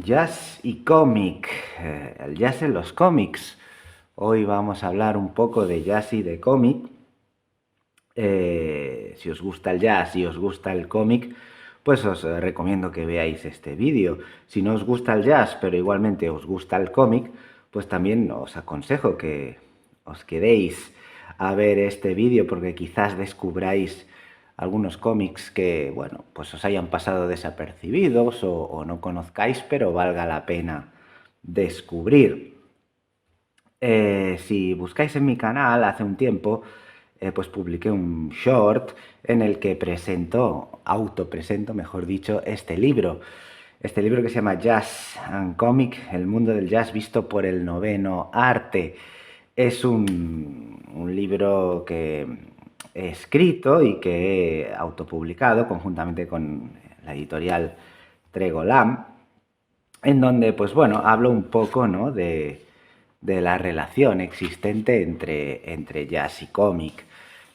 Jazz y cómic, el jazz en los cómics. Hoy vamos a hablar un poco de jazz y de cómic. Si os gusta el jazz y os gusta el cómic, pues os recomiendo que veáis este vídeo. Si no os gusta el jazz, pero igualmente os gusta el cómic, pues también os aconsejo que os quedéis a ver este vídeo porque quizás descubráis algunos cómics que, bueno, pues os hayan pasado desapercibidos o no conozcáis, pero valga la pena descubrir. Si buscáis en mi canal hace un tiempo, pues publiqué un short en el que autopresento, mejor dicho, este libro. Este libro que se llama Jazz and Comic, el mundo del jazz visto por el noveno arte. Es un libro que he escrito y que he autopublicado conjuntamente con la editorial Tregolam, en donde, pues bueno, hablo un poco, ¿no?, de la relación existente entre jazz y cómic.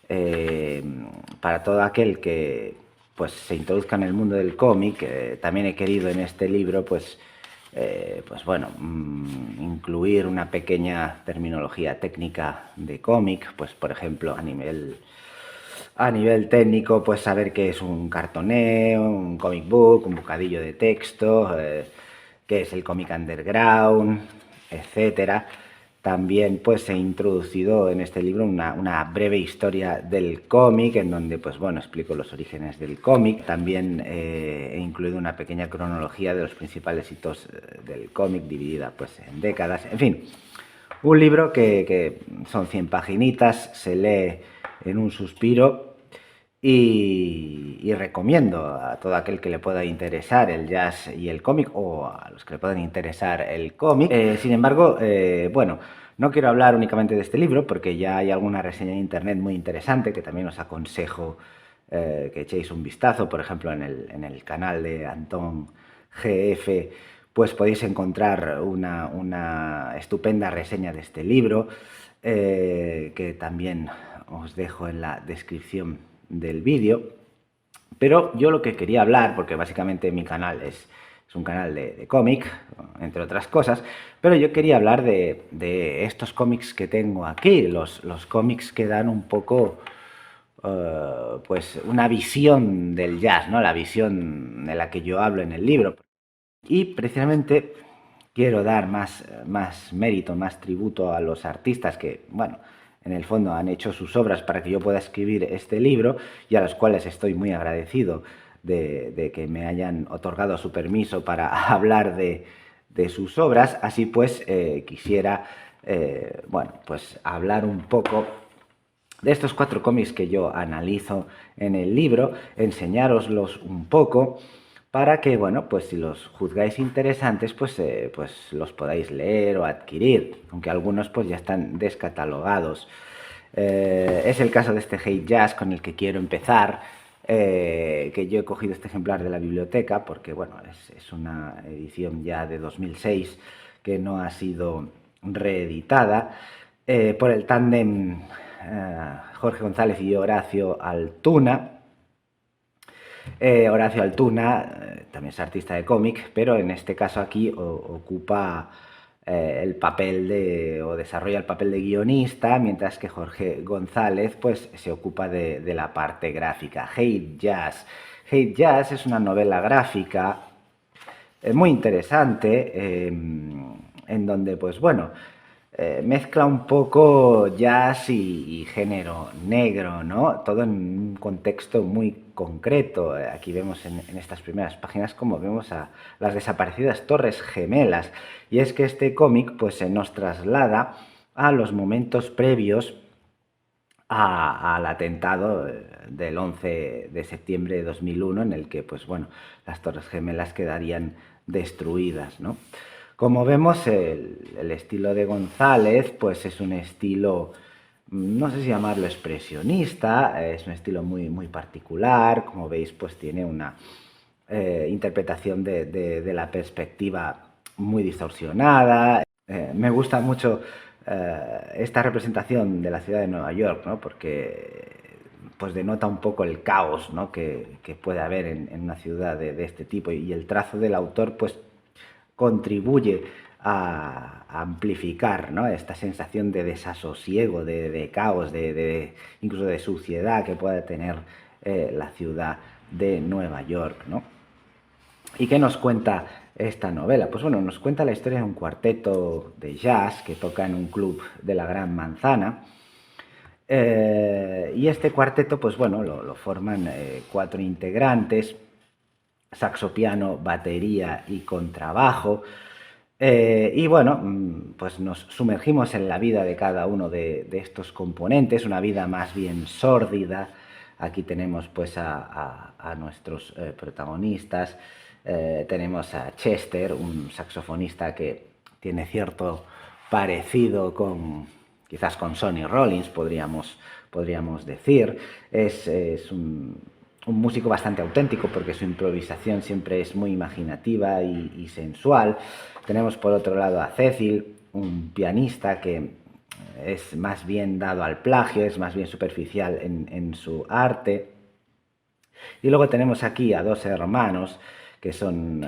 Eh, para todo aquel que pues se introduzca en el mundo del cómic, también he querido en este libro pues bueno, incluir una pequeña terminología técnica de cómic, pues por ejemplo a nivel técnico, pues saber qué es un cartoneo, un comic book, un bocadillo de texto, qué es el cómic underground, etcétera. También pues he introducido en este libro una breve historia del cómic, en donde pues bueno, explico los orígenes del cómic. También he incluido una pequeña cronología de los principales hitos del cómic, dividida pues en décadas. En fin, un libro que son 100 paginitas, se lee en un suspiro y recomiendo a todo aquel que le pueda interesar el jazz y el cómic, o a los que le puedan interesar el cómic. Sin embargo, bueno, no quiero hablar únicamente de este libro porque ya hay alguna reseña en internet muy interesante que también os aconsejo que echéis un vistazo. Por ejemplo, en el canal de Antón GF, pues podéis encontrar una estupenda reseña de este libro, que también os dejo en la descripción del vídeo. Pero yo lo que quería hablar, porque básicamente mi canal es un canal de cómic, entre otras cosas, pero yo quería hablar de estos cómics que tengo aquí, los cómics que dan un poco pues una visión del jazz, ¿no? La visión de la que yo hablo en el libro. Y precisamente quiero dar más mérito, más tributo a los artistas que, bueno, en el fondo han hecho sus obras para que yo pueda escribir este libro, y a los cuales estoy muy agradecido de que me hayan otorgado su permiso para hablar de sus obras. Así pues, quisiera, bueno, pues hablar un poco de estos 4 cómics que yo analizo en el libro, enseñároslos un poco para que, bueno, pues si los juzgáis interesantes, pues los podáis leer o adquirir, aunque algunos pues ya están descatalogados. Es el caso de este Hate Jazz con el que quiero empezar, que yo he cogido este ejemplar de la biblioteca porque, bueno, es una edición ya de 2006 que no ha sido reeditada, por el tándem Jorge González y Horacio Altuna. Horacio Altuna también es artista de cómic, pero en este caso aquí ocupa el papel o desarrolla el papel de guionista, mientras que Jorge González pues se ocupa de la parte gráfica. Hate Jazz. Hate Jazz es una novela gráfica muy interesante, en donde pues bueno, mezcla un poco jazz y género negro, ¿no? Todo en un contexto muy concreto. Aquí vemos en estas primeras páginas como vemos a las desaparecidas Torres Gemelas. Y es que este cómic pues se nos traslada a los momentos previos al atentado del 11 de septiembre de 2001, en el que pues bueno, las Torres Gemelas quedarían destruidas, ¿no? Como vemos, el estilo de González pues es un estilo, no sé si llamarlo expresionista, es un estilo muy particular. Como veis, pues tiene una interpretación de la perspectiva muy distorsionada. Me gusta mucho esta representación de la ciudad de Nueva York, ¿no? Porque pues denota un poco el caos, ¿no?, que puede haber en una ciudad de este tipo, y el trazo del autor pues contribuye a amplificar, ¿no?, esta sensación de desasosiego, de caos, incluso de suciedad que puede tener la ciudad de Nueva York, ¿no? ¿Y qué nos cuenta esta novela? Pues bueno, nos cuenta la historia de un cuarteto de jazz que toca en un club de la Gran Manzana. Y este cuarteto, pues bueno, lo forman 4 integrantes: saxo, piano, batería y contrabajo. Y bueno, pues nos sumergimos en la vida de cada uno de estos componentes, una vida más bien sórdida. Aquí tenemos pues a nuestros protagonistas. Tenemos a Chester, un saxofonista que tiene cierto parecido quizás con Sonny Rollins, podríamos decir. Es un músico bastante auténtico porque su improvisación siempre es muy imaginativa y sensual. Tenemos por otro lado a Cecil, un pianista que es más bien dado al plagio, es más bien superficial en su arte. Y luego tenemos aquí a 2 hermanos que son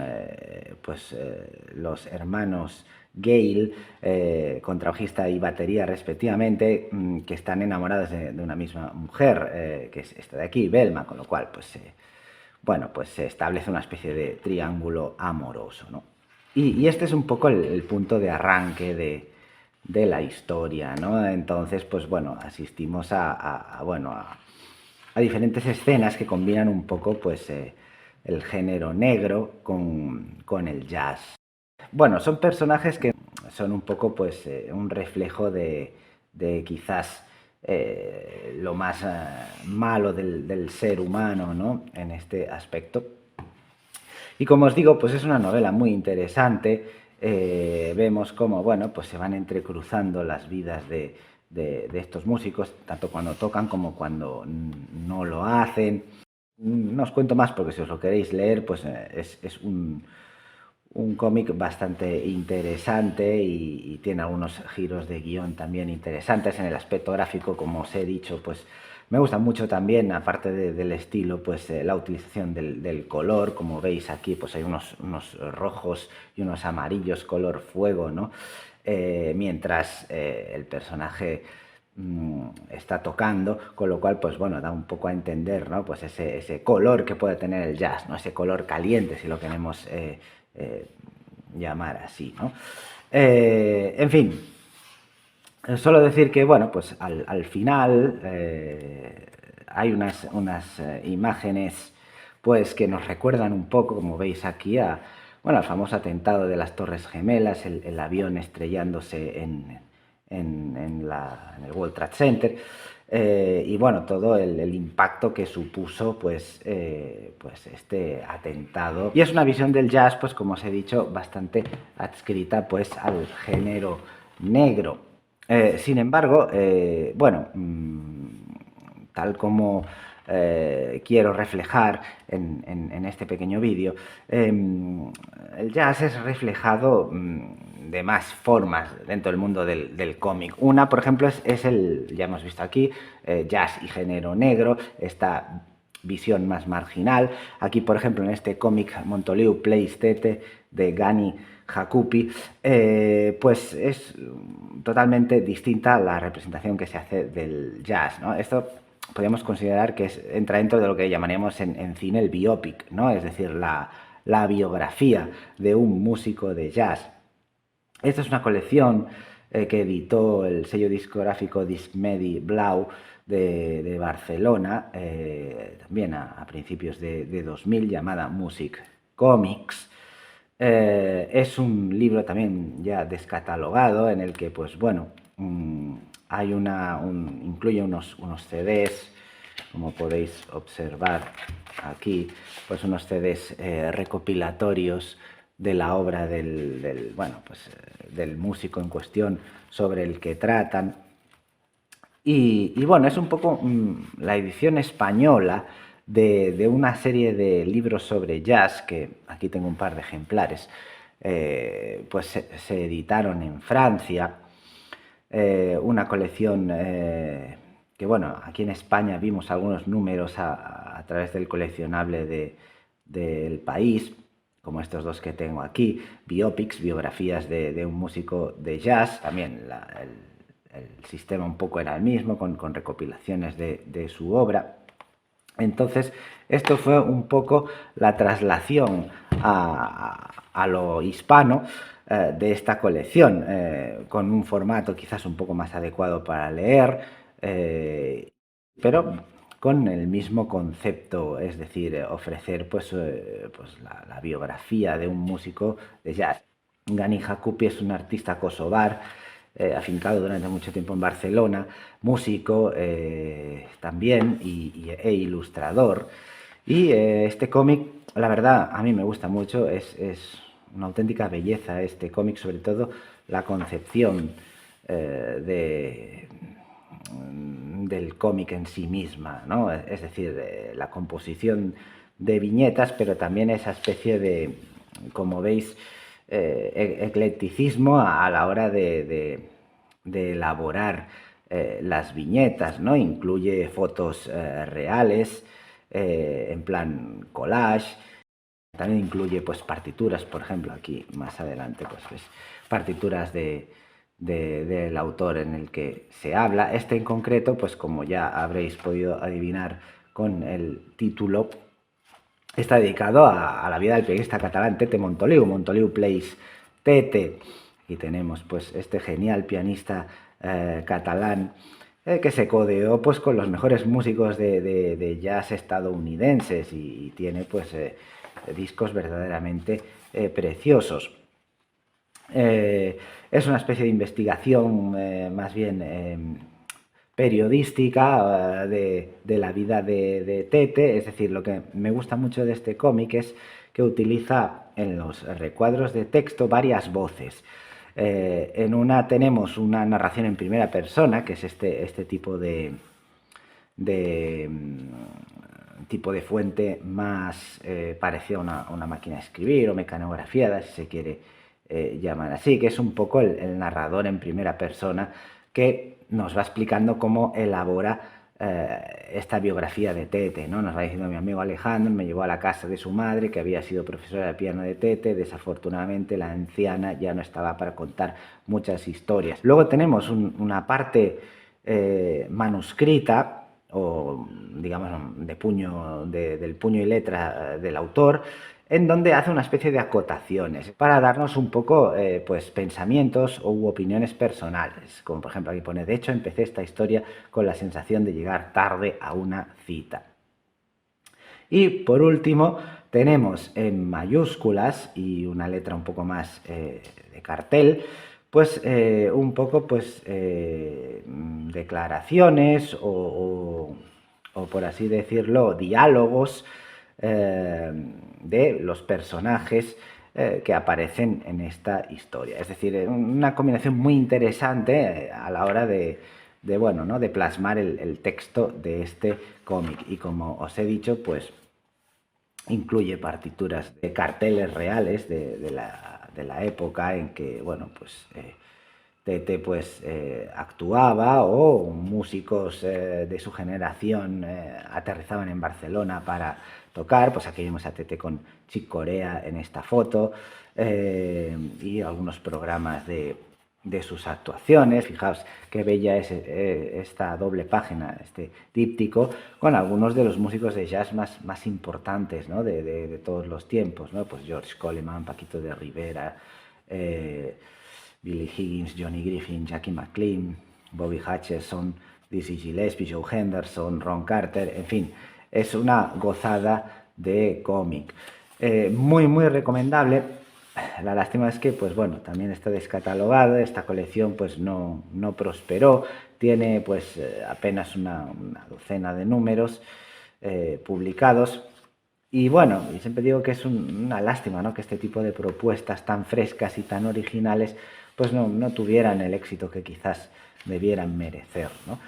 los hermanos Gale, contrabajista y batería respectivamente, que están enamorados de una misma mujer, que es esta de aquí, Velma, con lo cual pues se establece una especie de triángulo amoroso, ¿no? Y este es un poco el punto de arranque de la historia, ¿no? Entonces, pues bueno, asistimos a diferentes escenas que combinan un poco pues el género negro con el jazz. Bueno, son personajes que son un poco pues un reflejo de quizás lo más malo del ser humano, ¿no?, en este aspecto. Y como os digo, pues es una novela muy interesante. Vemos cómo, bueno, pues se van entrecruzando las vidas de estos músicos, tanto cuando tocan como cuando no lo hacen. No os cuento más porque si os lo queréis leer, pues es un cómic bastante interesante y tiene algunos giros de guión también interesantes. En el aspecto gráfico, como os he dicho, pues me gusta mucho también, aparte del estilo, pues la utilización del color. Como veis aquí, pues hay unos rojos y unos amarillos color fuego, ¿no? Mientras el personaje está tocando, con lo cual pues bueno, da un poco a entender, ¿no?, pues ese color que puede tener el jazz, ¿no?, ese color caliente, si lo queremos llamar así, ¿no? En fin, solo decir que, bueno, pues al final hay unas imágenes pues que nos recuerdan un poco, como veis aquí, al famoso atentado de las Torres Gemelas, el avión estrellándose en el World Trade Center. Y bueno, todo el impacto que supuso pues este atentado. Y es una visión del jazz, pues como os he dicho, bastante adscrita pues al género negro. Sin embargo, tal como quiero reflejar en este pequeño vídeo, el jazz es reflejado de más formas dentro del mundo del cómic. Una, por ejemplo, es ya hemos visto aquí, jazz y género negro, esta visión más marginal. Aquí, por ejemplo, en este cómic Montoliu Plays Tete de Gani Jacobi, pues es totalmente distinta a la representación que se hace del jazz, ¿no? Esto podríamos considerar que entra dentro de lo que llamaríamos en cine el biopic, ¿no?, es decir, la biografía de un músico de jazz. Esta es una colección que editó el sello discográfico Discmedi Blau de Barcelona, también a principios de 2000, llamada Music Comics. Es un libro también ya descatalogado en el que, pues bueno, hay incluye unos CDs, como podéis observar aquí, pues unos CDs recopilatorios de la obra del músico en cuestión sobre el que tratan. Y bueno, es un poco la edición española de una serie de libros sobre jazz, que aquí tengo un par de ejemplares, pues se editaron en Francia. Una colección que, bueno, aquí en España vimos algunos números a través del coleccionable del País. como estos dos que tengo aquí, biopics, biografías de un músico de jazz, también el sistema un poco era el mismo, con recopilaciones de su obra. Entonces, esto fue un poco la traslación a lo hispano de esta colección, con un formato quizás un poco más adecuado para leer, pero con el mismo concepto, es decir, ofrecer pues la biografía de un músico de jazz. Gani Jacupi es un artista kosovar, afincado durante mucho tiempo en Barcelona, músico también e ilustrador. Y este cómic, la verdad, a mí me gusta mucho, es una auténtica belleza este cómic, sobre todo la concepción del cómic en sí misma, ¿no? Es decir, la composición de viñetas, pero también esa especie de, como veis, eclecticismo a la hora de elaborar las viñetas, ¿no? Incluye fotos reales, en plan collage. También incluye pues partituras, por ejemplo, aquí más adelante, pues ves partituras del autor en el que se habla. Este en concreto, pues como ya habréis podido adivinar con el título, está dedicado a la vida del pianista catalán Tete Montoliu. Montoliu plays Tete. Aquí tenemos pues este genial pianista catalán que se codeó pues con los mejores músicos de jazz estadounidenses y tiene pues discos verdaderamente preciosos. Es una especie de investigación más bien periodística de la vida de Tete. Es decir, lo que me gusta mucho de este cómic es que utiliza en los recuadros de texto varias voces. En una tenemos una narración en primera persona, que es este tipo de fuente más parecida a una máquina de escribir o mecanografiada, si se quiere llamar así, que es un poco el narrador en primera persona que nos va explicando cómo elabora esta biografía de Tete, ¿no? Nos va diciendo: mi amigo Alejandro me llevó a la casa de su madre, que había sido profesora de piano de Tete. Desafortunadamente la anciana ya no estaba para contar muchas historias. Luego tenemos una parte manuscrita, o digamos del puño y letra del autor, en donde hace una especie de acotaciones para darnos un poco pues pensamientos u opiniones personales, como por ejemplo aquí pone: de hecho empecé esta historia con la sensación de llegar tarde a una cita. Y por último tenemos en mayúsculas y una letra un poco más de cartel, pues un poco pues declaraciones o por así decirlo, diálogos de los personajes que aparecen en esta historia. Es decir, una combinación muy interesante a la hora bueno, ¿no?, de plasmar el texto de este cómic. Y como os he dicho, pues incluye partituras de carteles reales de la época en que, bueno, pues Tete pues actuaba, o músicos de su generación aterrizaban en Barcelona para tocar. Pues aquí vemos a Tete con Chick Corea en esta foto, y algunos programas de sus actuaciones. Fijaos qué bella es esta doble página, este díptico, con algunos de los músicos de jazz más importantes, ¿no?, de todos los tiempos, ¿no? Pues George Coleman, Paquito de Rivera, Billy Higgins, Johnny Griffin, Jackie McLean, Bobby Hutcherson, Dizzy Gillespie, Joe Henderson, Ron Carter. En fin, es una gozada de cómic. Muy recomendable. La lástima es que, pues bueno, también está descatalogado. Esta colección pues no prosperó. Tiene pues apenas una docena de números publicados. Y bueno, y siempre digo que es una lástima, ¿no?, que este tipo de propuestas tan frescas y tan originales pues no tuvieran el éxito que quizás debieran merecer, ¿no?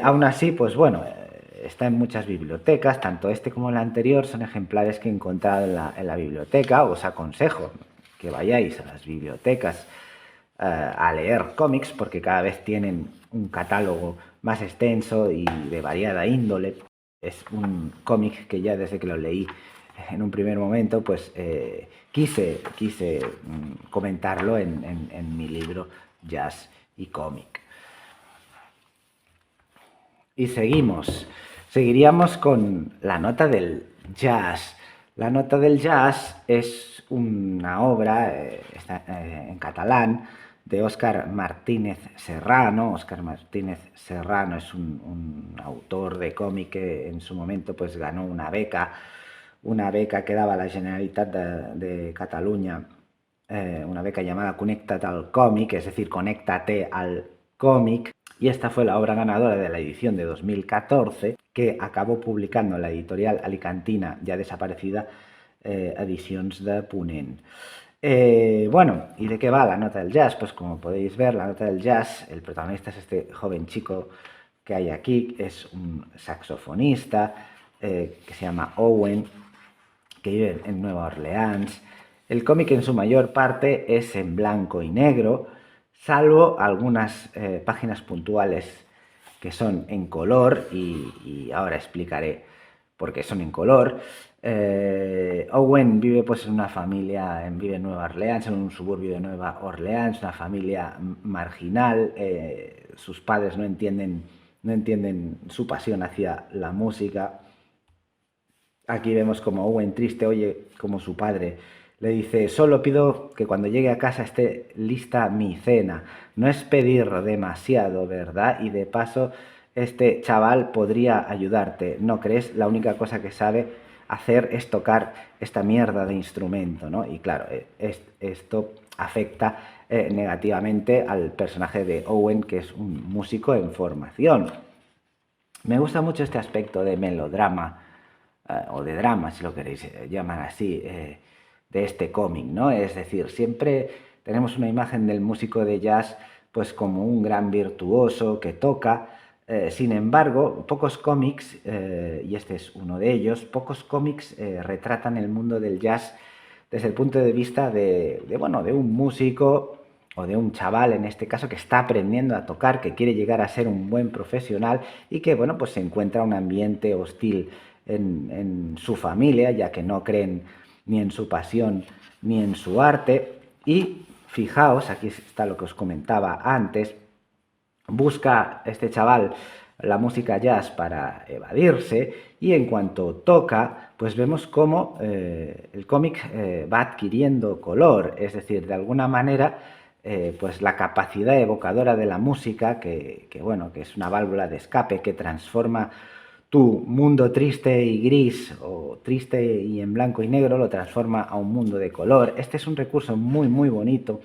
Aún así, pues bueno, está en muchas bibliotecas. Tanto este como el anterior son ejemplares que he encontrado en la biblioteca. Os aconsejo que vayáis a las bibliotecas a leer cómics, porque cada vez tienen un catálogo más extenso y de variada índole. Es un cómic que ya desde que lo leí en un primer momento, pues quise comentarlo en mi libro Jazz y Cómic. Y seguiríamos con la nota del jazz. La nota del jazz es una obra en catalán de Óscar Martínez Serrano. Óscar Martínez Serrano es un autor de cómic que en su momento pues ganó una beca que daba la Generalitat de Cataluña, una beca llamada Connecta't al còmic, es decir, conéctate al cómic. Y esta fue la obra ganadora de la edición de 2014, que acabó publicando la editorial alicantina, ya desaparecida, Edicions de Ponent. Bueno, ¿y de qué va la nota del jazz? Pues como podéis ver, la nota del jazz, el protagonista es este joven chico que hay aquí, es un saxofonista que se llama Owen, que vive en Nueva Orleans. El cómic en su mayor parte es en blanco y negro, salvo algunas páginas puntuales que son en color, y ahora explicaré por qué son en color. Owen vive pues en una familia, vive en Nueva Orleans, en un suburbio de Nueva Orleans, una familia marginal. Sus padres no entienden su pasión hacia la música. Aquí vemos como Owen, triste, oye como su padre le dice: solo pido que cuando llegue a casa esté lista mi cena. No es pedir demasiado, ¿verdad? Y de paso, este chaval podría ayudarte, ¿no crees? La única cosa que sabe hacer es tocar esta mierda de instrumento, ¿no? Y claro, esto afecta negativamente al personaje de Owen, que es un músico en formación. Me gusta mucho este aspecto de melodrama, o de drama, si lo queréis llamar así, de este cómic, ¿no? Es decir, siempre tenemos una imagen del músico de jazz pues como un gran virtuoso que toca. Sin embargo, pocos cómics, y este es uno de ellos, pocos cómics retratan el mundo del jazz desde el punto de vista bueno, de un músico o de un chaval, en este caso, que está aprendiendo a tocar, que quiere llegar a ser un buen profesional y que, bueno, pues se encuentra un ambiente hostil en su familia, ya que no creen ni en su pasión ni en su arte. Y fijaos, aquí está lo que os comentaba antes, busca este chaval la música jazz para evadirse, y en cuanto toca, pues vemos cómo el cómic va adquiriendo color, es decir, de alguna manera pues la capacidad evocadora de la música, bueno, que es una válvula de escape que transforma tu mundo triste y gris, o triste y en blanco y negro, lo transforma a un mundo de color. Este es un recurso muy, muy bonito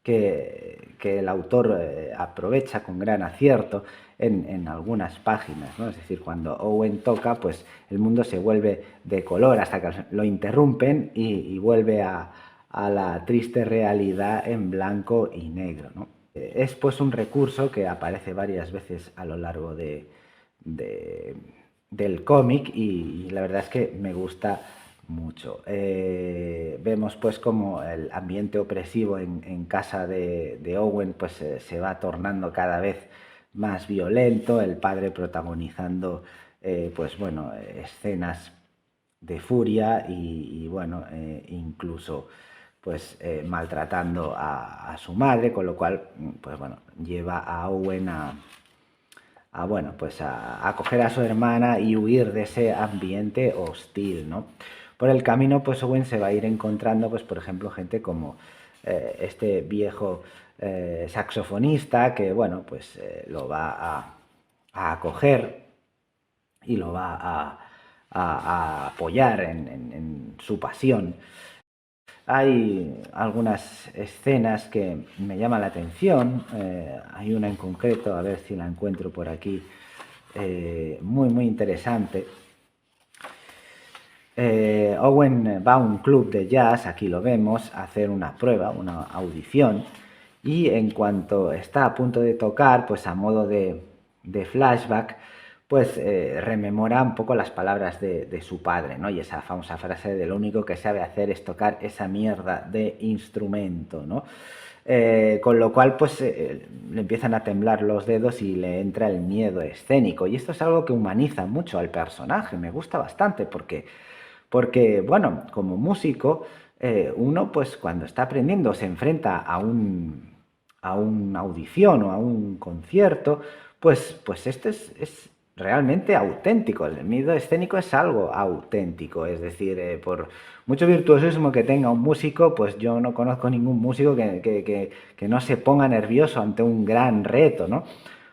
que el autor aprovecha con gran acierto en algunas páginas, ¿no? Es decir, cuando Owen toca, pues el mundo se vuelve de color hasta que lo interrumpen y vuelve a la triste realidad en blanco y negro, ¿no? Es pues un recurso que aparece varias veces a lo largo del cómic, y la verdad es que me gusta mucho. Vemos pues como el ambiente opresivo en casa de Owen pues se va tornando cada vez más violento, el padre protagonizando pues bueno, escenas de furia y bueno, incluso pues maltratando a su madre, con lo cual pues bueno, lleva a Owen bueno, pues a acoger a su hermana y huir de ese ambiente hostil, ¿no? Por el camino, pues Owen se va a ir encontrando, pues por ejemplo, gente como este viejo saxofonista que, bueno, pues lo va a acoger y lo va a apoyar en su pasión. Hay algunas escenas que me llaman la atención. Hay una en concreto, a ver si la encuentro por aquí, muy, muy interesante. Owen va a un club de jazz, aquí lo vemos, a hacer una prueba, una audición, y en cuanto está a punto de tocar, pues a modo de flashback, pues rememora un poco las palabras de su padre, ¿no? Y esa famosa frase de lo único que sabe hacer es tocar esa mierda de instrumento, ¿no? Con lo cual pues le empiezan a temblar los dedos y le entra el miedo escénico, y esto es algo que humaniza mucho al personaje, me gusta bastante porque porque, bueno, como músico, uno pues cuando está aprendiendo se enfrenta a una audición o a un concierto, pues esto es realmente auténtico. El miedo escénico es algo auténtico, es decir, por mucho virtuosismo que tenga un músico, pues yo no conozco ningún músico que no se ponga nervioso ante un gran reto, ¿no?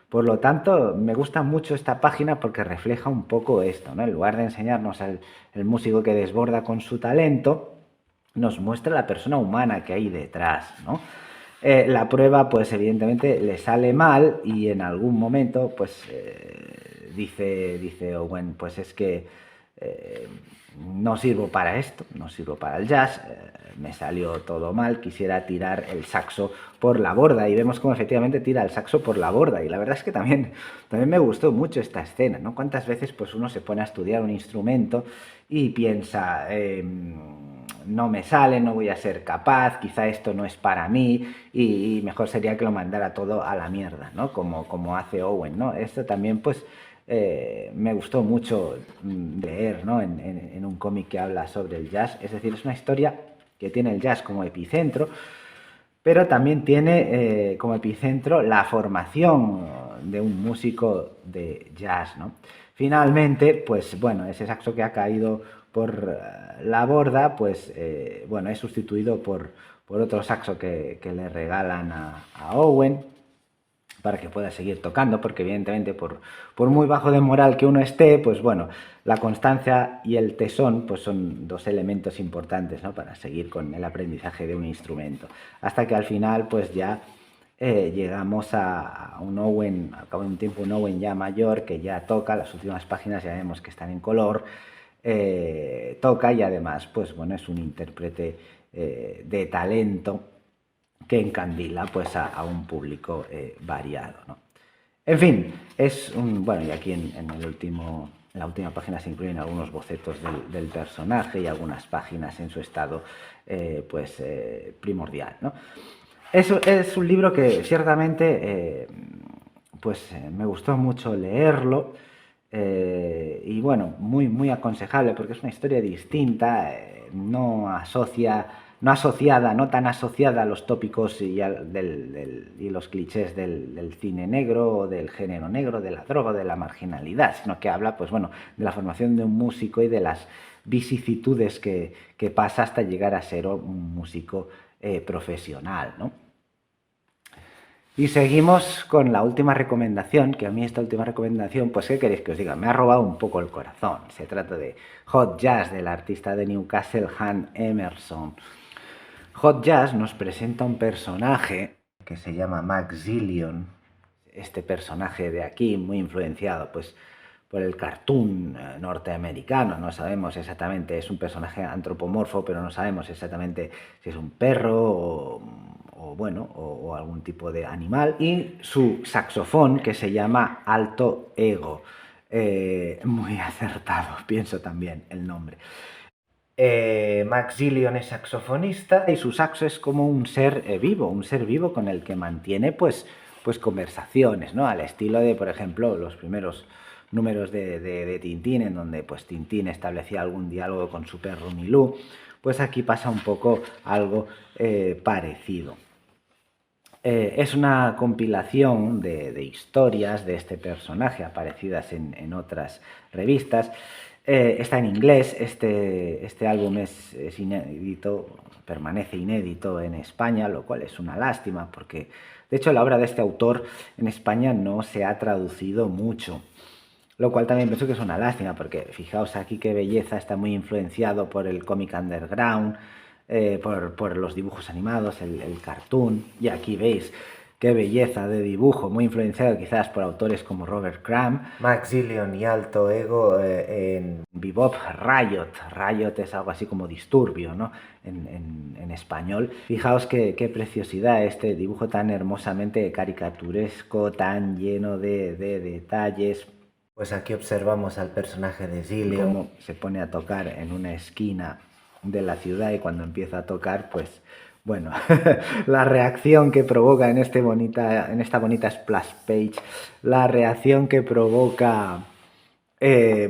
Por lo tanto, me gusta mucho esta página porque refleja un poco esto, ¿no? En lugar de enseñarnos al el músico que desborda con su talento, nos muestra la persona humana que hay detrás, ¿no? La prueba, pues evidentemente le sale mal y en algún momento, pues dice Owen, pues es que eh, no sirvo para esto, no sirvo para el jazz, me salió todo mal, quisiera tirar el saxo por la borda y vemos cómo efectivamente tira el saxo por la borda y la verdad es que también me gustó mucho esta escena, ¿no? Cuántas veces pues uno se pone a estudiar un instrumento y piensa, no me sale, no voy a ser capaz, quizá esto no es para mí y mejor sería que lo mandara todo a la mierda, ¿no? Como hace Owen, ¿no? Esto también pues me gustó mucho leer, ¿no? En un cómic que habla sobre el jazz, es decir, es una historia que tiene el jazz como epicentro, pero también tiene como epicentro la formación de un músico de jazz, ¿no? Finalmente, pues bueno, ese saxo que ha caído por la borda, pues bueno, es sustituido por otro saxo que le regalan a Owen para que pueda seguir tocando, porque evidentemente por muy bajo de moral que uno esté, pues bueno, la constancia y el tesón pues son dos elementos importantes, ¿no? Para seguir con el aprendizaje de un instrumento. Hasta que al final pues ya llegamos a un Owen, al cabo de un tiempo un Owen ya mayor que ya toca, las últimas páginas ya vemos que están en color, toca y además pues bueno, es un intérprete de talento que encandila pues a un público variado, ¿no? En fin, es un... Bueno, y aquí en la última página se incluyen algunos bocetos del personaje y algunas páginas en su estado primordial, ¿no? Es un libro que ciertamente me gustó mucho leerlo y bueno, muy aconsejable porque es una historia distinta, no asociada, no tan asociada a los tópicos y los clichés del cine negro o del género negro, de la droga, de la marginalidad, sino que habla, pues bueno, de la formación de un músico y de las vicisitudes que pasa hasta llegar a ser un músico profesional, ¿no? Y seguimos con la última recomendación, que a mí esta última recomendación, pues ¿qué queréis que os diga? Me ha robado un poco el corazón. Se trata de Hot Jazz, del artista de Newcastle, Han Emerson. Hot Jazz nos presenta un personaje que se llama Maxillion. Este personaje de aquí, muy influenciado pues por el cartoon norteamericano, no sabemos exactamente, es un personaje antropomorfo, pero no sabemos exactamente si es un perro o algún tipo de animal, y su saxofón que se llama Alto Ego. Muy acertado, pienso también el nombre. Maxillion es saxofonista y su saxo es como un ser vivo con el que mantiene pues conversaciones, ¿no? Al estilo de, por ejemplo, los primeros números de Tintín, en donde pues Tintín establecía algún diálogo con su perro Milú, pues aquí pasa un poco algo parecido. Es una compilación de historias de este personaje aparecidas en otras revistas. Está en inglés, este álbum es inédito, permanece inédito en España, lo cual es una lástima porque de hecho la obra de este autor en España no se ha traducido mucho, lo cual también pienso que es una lástima porque fijaos aquí qué belleza, está muy influenciado por el cómic underground, por los dibujos animados, el cartoon, y aquí veis qué belleza de dibujo, muy influenciado quizás por autores como Robert Crumb, Maxillion y Alto Ego en Bebop Riot. Riot es algo así como disturbio, ¿no? En español. Fijaos qué preciosidad este dibujo tan hermosamente caricaturesco, tan lleno de detalles. Pues aquí observamos al personaje de Zillion, cómo se pone a tocar en una esquina de la ciudad y cuando empieza a tocar, pues bueno, la reacción que provoca en esta bonita splash page, la reacción que provoca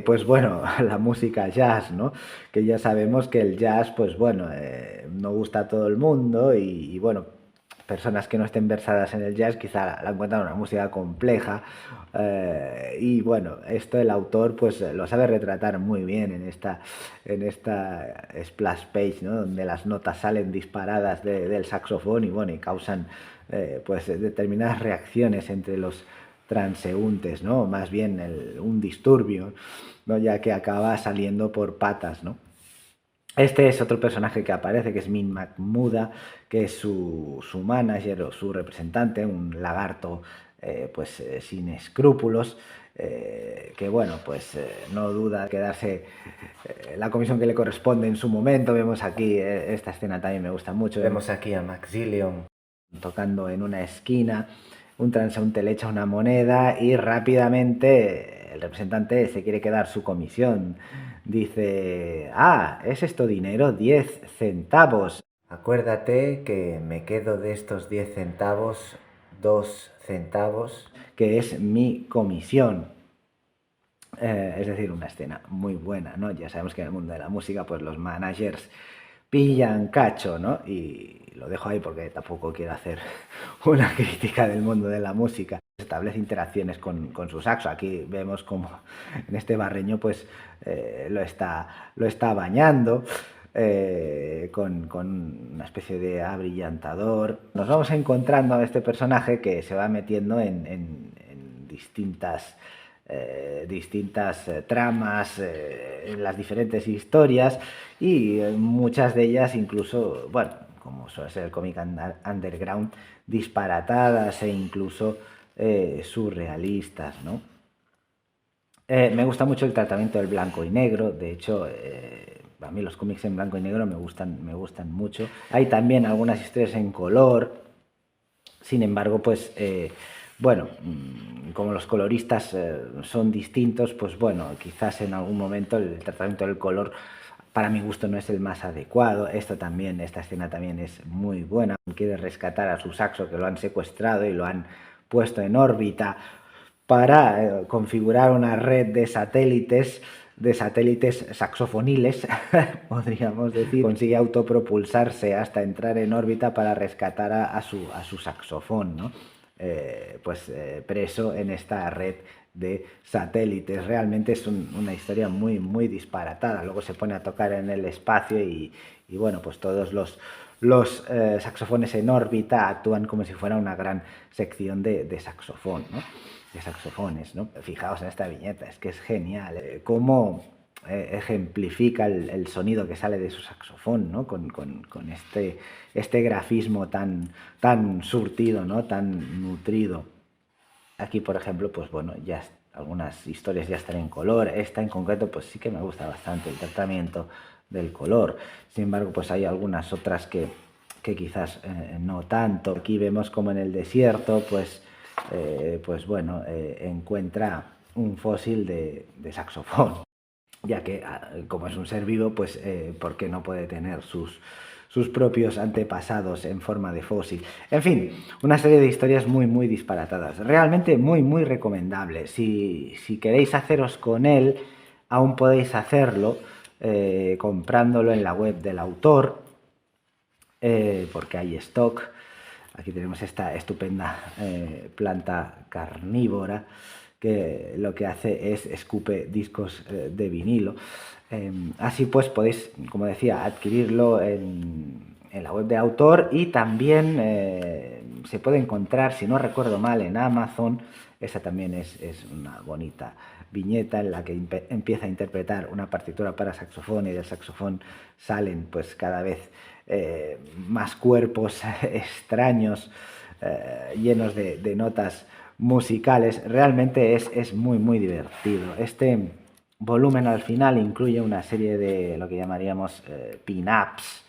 Pues bueno, la música jazz, ¿no? Que ya sabemos que el jazz, pues bueno, no gusta a todo el mundo y bueno, personas que no estén versadas en el jazz quizá la encuentran una música compleja y bueno, esto el autor pues lo sabe retratar muy bien en esta splash page, ¿no? Donde las notas salen disparadas del saxofón y bueno, y causan pues determinadas reacciones entre los transeúntes, ¿no? Más bien un disturbio, ¿no? Ya que acaba saliendo por patas, ¿no? Este es otro personaje que aparece, que es Min Mahmouda, que es su manager o su representante, un lagarto pues sin escrúpulos, que bueno, pues no duda de quedarse la comisión que le corresponde en su momento. Vemos aquí, esta escena también me gusta mucho, vemos aquí a Maxillion tocando en una esquina, un transeúnte le echa una moneda y rápidamente el representante se quiere quedar su comisión. Dice, ¿es esto dinero? 10 centavos. Acuérdate que me quedo de estos 10 centavos, 2 centavos, que es mi comisión. Es decir, una escena muy buena, ¿no? Ya sabemos que en el mundo de la música, pues los managers pillan cacho, ¿no? Y lo dejo ahí porque tampoco quiero hacer una crítica del mundo de la música. Establece interacciones con su saxo. Aquí vemos como en este barreño pues lo está bañando con una especie de abrillantador. Nos vamos encontrando a este personaje que se va metiendo en distintas tramas en las diferentes historias y muchas de ellas incluso, bueno, como suele ser el cómic underground, disparatadas e incluso surrealistas, ¿no? Me gusta mucho el tratamiento del blanco y negro, de hecho, a mí los cómics en blanco y negro me gustan mucho. Hay también algunas historias en color, sin embargo, pues bueno, como los coloristas son distintos, pues bueno, quizás en algún momento el tratamiento del color para mi gusto no es el más adecuado. Esta escena también es muy buena. Quiere rescatar a su saxo que lo han secuestrado y lo han puesto en órbita para configurar una red de satélites saxofoniles, podríamos decir. Consigue autopropulsarse hasta entrar en órbita para rescatar a su saxofón, ¿no? Preso en esta red de satélites. Realmente es una historia muy, muy disparatada. Luego se pone a tocar en el espacio y bueno, pues todos los saxofones en órbita actúan como si fuera una gran sección de saxofón, ¿no? De saxofones, ¿no? Fijaos en esta viñeta, es que es genial cómo ejemplifica el sonido que sale de su saxofón, ¿no? Con este grafismo tan surtido, ¿no? Tan nutrido. Aquí, por ejemplo, pues bueno, ya algunas historias ya están en color. Esta en concreto, pues sí que me gusta bastante el tratamiento del color. Sin embargo, pues hay algunas otras que quizás no tanto. Aquí vemos como en el desierto, pues bueno, encuentra un fósil de saxofón, ya que como es un ser vivo, pues ¿por qué no puede tener sus propios antepasados en forma de fósil? En fin, una serie de historias muy, muy disparatadas. Realmente muy, muy recomendable. Si queréis haceros con él, aún podéis hacerlo comprándolo en la web del autor, porque hay stock. Aquí tenemos esta estupenda planta carnívora que lo que hace es escupe discos de vinilo. Así pues podéis, como decía, adquirirlo en la web de autor y también se puede encontrar, si no recuerdo mal, en Amazon. Esa también es una bonita viñeta en la que empieza a interpretar una partitura para saxofón y del saxofón salen pues cada vez más cuerpos extraños llenos de notas musicales. Realmente es muy, muy divertido. Este volumen al final incluye una serie de lo que llamaríamos pin-ups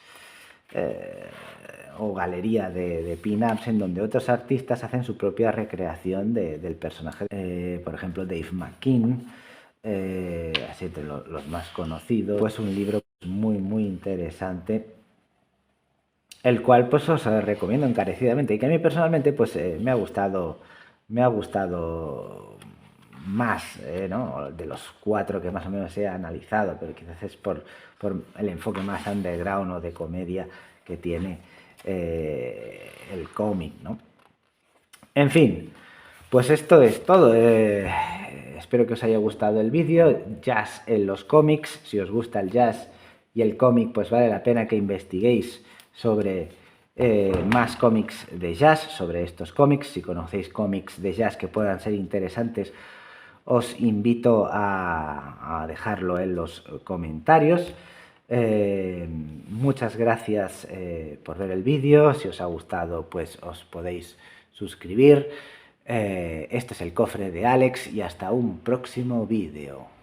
o galería de pin-ups en donde otros artistas hacen su propia recreación del personaje. Por ejemplo, Dave McKean, así entre los más conocidos. Pues un libro muy, muy interesante, el cual pues os recomiendo encarecidamente y que a mí personalmente pues me ha gustado más, ¿no? De los 4 que más o menos he analizado, pero quizás es por el enfoque más underground o de comedia que tiene el cómic, ¿no? En fin, pues esto es todo. Espero que os haya gustado el vídeo. Jazz en los cómics. Si os gusta el jazz y el cómic, pues vale la pena que investiguéis sobre más cómics de jazz, sobre estos cómics. Si conocéis cómics de jazz que puedan ser interesantes, os invito a dejarlo en los comentarios. Muchas gracias por ver el vídeo. Si os ha gustado, pues os podéis suscribir. Este es el cofre de Alex y hasta un próximo vídeo.